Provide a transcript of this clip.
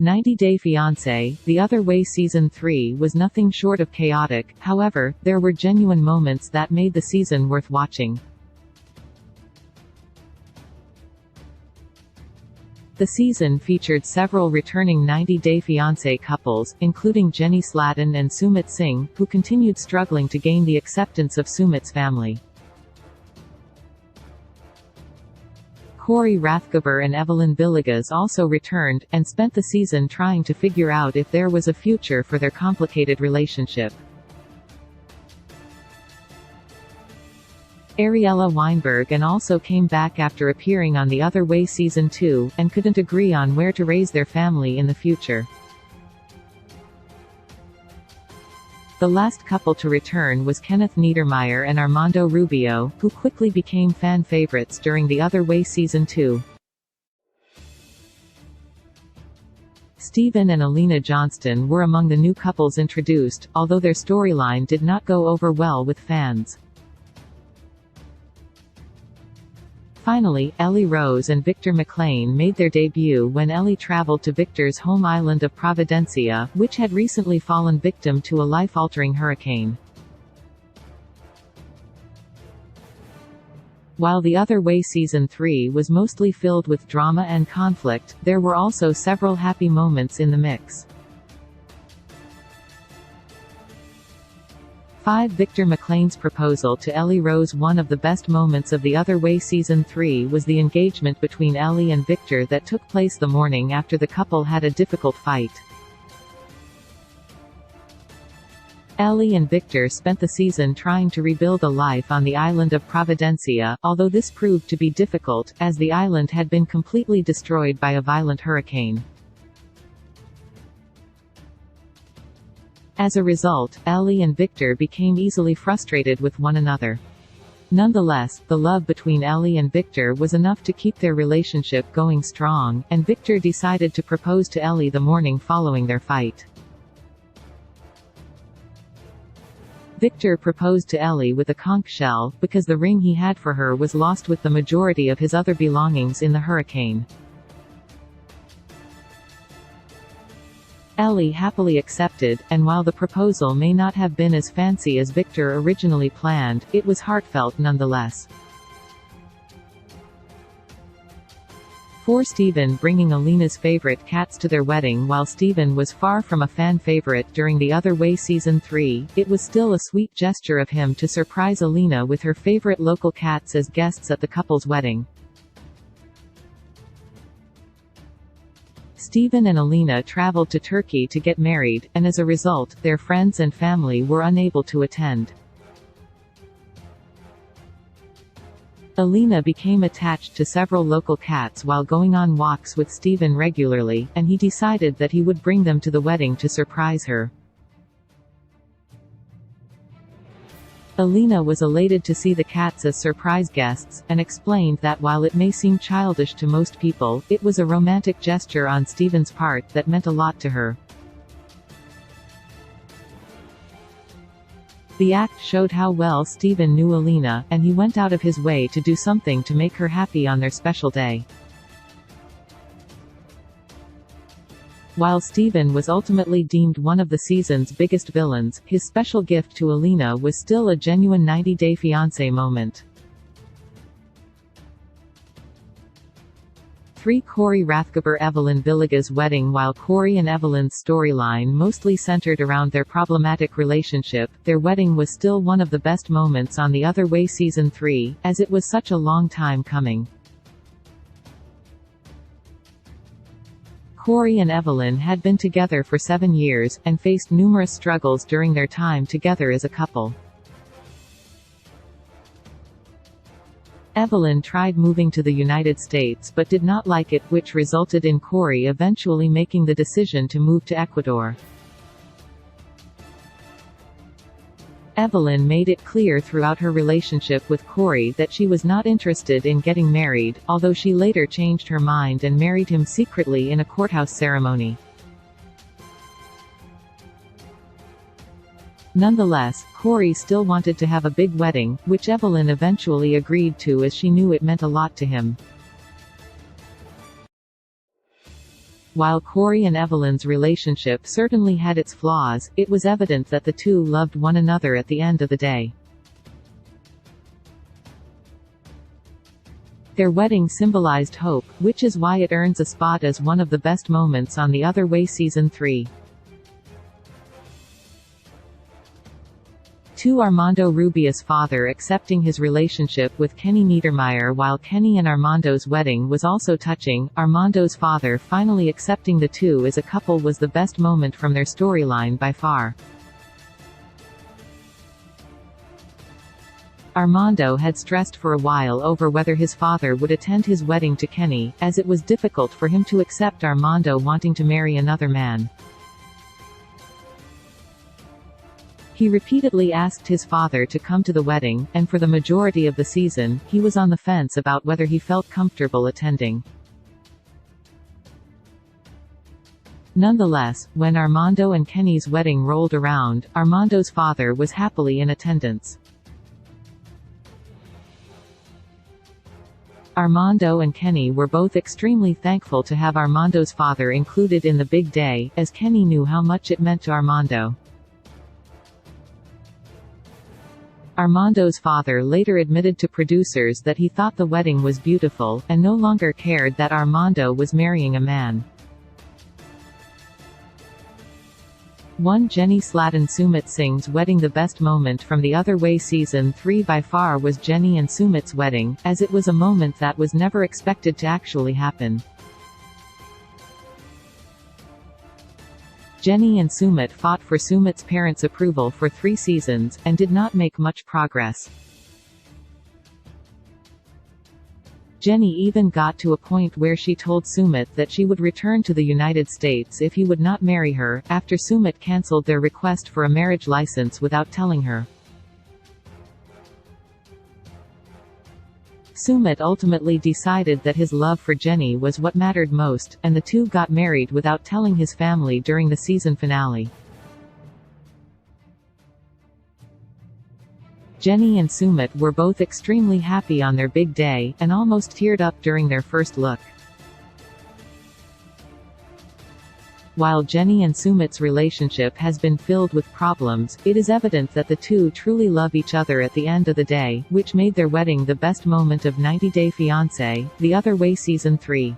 90 Day Fiancé, The Other Way Season 3 was nothing short of chaotic, however, there were genuine moments that made the season worth watching. The season featured several returning 90 Day Fiancé couples, including Jenny Slatin and Sumit Singh, who continued struggling to gain the acceptance of Sumit's family. Corey Rathgubbar and Evelyns Villegas also returned, and spent the season trying to figure out if there was a future for their complicated relationship. Ariella Weinberg and also came back after appearing on The Other Way Season 2, and couldn't agree on where to raise their family in the future. The last couple to return was Kenneth Niedermeyer and Armando Rubio, who quickly became fan favorites during The Other Way Season 2. Steven and Alina Johnston were among the new couples introduced, although their storyline did not go over well with fans. Finally, Ellie Rose and Victor McLean made their debut when Ellie traveled to Victor's home island of Providencia, which had recently fallen victim to a life-altering hurricane. While The Other Way Season 3 was mostly filled with drama and conflict, there were also several happy moments in the mix. 5. Victor McLean's proposal to Ellie Rose. One of the best moments of The Other Way Season 3 was the engagement between Ellie and Victor that took place the morning after the couple had a difficult fight. Ellie and Victor spent the season trying to rebuild a life on the island of Providencia, although this proved to be difficult, as the island had been completely destroyed by a violent hurricane. As a result, Ellie and Victor became easily frustrated with one another. Nonetheless, the love between Ellie and Victor was enough to keep their relationship going strong, and Victor decided to propose to Ellie the morning following their fight. Victor proposed to Ellie with a conch shell, because the ring he had for her was lost with the majority of his other belongings in the hurricane. Ellie happily accepted, and while the proposal may not have been as fancy as Victor originally planned, it was heartfelt nonetheless. 4. Steven bringing Alina's favorite cats to their wedding. While Steven was far from a fan favorite during The Other Way Season 3, it was still a sweet gesture of him to surprise Alina with her favorite local cats as guests at the couple's wedding. Steven and Alina traveled to Turkey to get married, and as a result, their friends and family were unable to attend. Alina became attached to several local cats while going on walks with Steven regularly, and he decided that he would bring them to the wedding to surprise her. Alina was elated to see the cats as surprise guests, and explained that while it may seem childish to most people, it was a romantic gesture on Steven's part that meant a lot to her. The act showed how well Steven knew Alina, and he went out of his way to do something to make her happy on their special day. While Steven was ultimately deemed one of the season's biggest villains, his special gift to Alina was still a genuine 90 Day Fiancé moment. 3. Corey Rathgubbar Evelyns Villegas wedding. While Corey and Evelyns' storyline mostly centered around their problematic relationship, their wedding was still one of the best moments on The Other Way Season 3, as it was such a long time coming. Corey and Evelyns had been together for 7 years, and faced numerous struggles during their time together as a couple. Evelyns tried moving to the United States but did not like it, which resulted in Corey eventually making the decision to move to Ecuador. Evelyns made it clear throughout her relationship with Corey that she was not interested in getting married, although she later changed her mind and married him secretly in a courthouse ceremony. Nonetheless, Corey still wanted to have a big wedding, which Evelyns eventually agreed to as she knew it meant a lot to him. While Corey and Evelyns' relationship certainly had its flaws, it was evident that the two loved one another at the end of the day. Their wedding symbolized hope, which is why it earns a spot as one of the best moments on The Other Way Season 3. 2. Armando Rubia's father accepting his relationship with Kenny Niedermeyer. While Kenny and Armando's wedding was also touching, Armando's father finally accepting the two as a couple was the best moment from their storyline by far. Armando had stressed for a while over whether his father would attend his wedding to Kenny, as it was difficult for him to accept Armando wanting to marry another man. He repeatedly asked his father to come to the wedding, and for the majority of the season, he was on the fence about whether he felt comfortable attending. Nonetheless, when Armando and Kenny's wedding rolled around, Armando's father was happily in attendance. Armando and Kenny were both extremely thankful to have Armando's father included in the big day, as Kenny knew how much it meant to Armando. Armando's father later admitted to producers that he thought the wedding was beautiful, and no longer cared that Armando was marrying a man. 1. Jenny Slatin Sumit Singh's wedding. The best moment from The Other Way Season 3 by far was Jenny and Sumit's wedding, as it was a moment that was never expected to actually happen. Jenny and Sumit fought for Sumit's parents' approval for 3 seasons, and did not make much progress. Jenny even got to a point where she told Sumit that she would return to the United States if he would not marry her, after Sumit cancelled their request for a marriage license without telling her. Sumit ultimately decided that his love for Jenny was what mattered most, and the two got married without telling his family during the season finale. Jenny and Sumit were both extremely happy on their big day, and almost teared up during their first look. While Jenny and Sumit's relationship has been filled with problems, it is evident that the two truly love each other at the end of the day, which made their wedding the best moment of 90 Day Fiancé, The Other Way Season 3.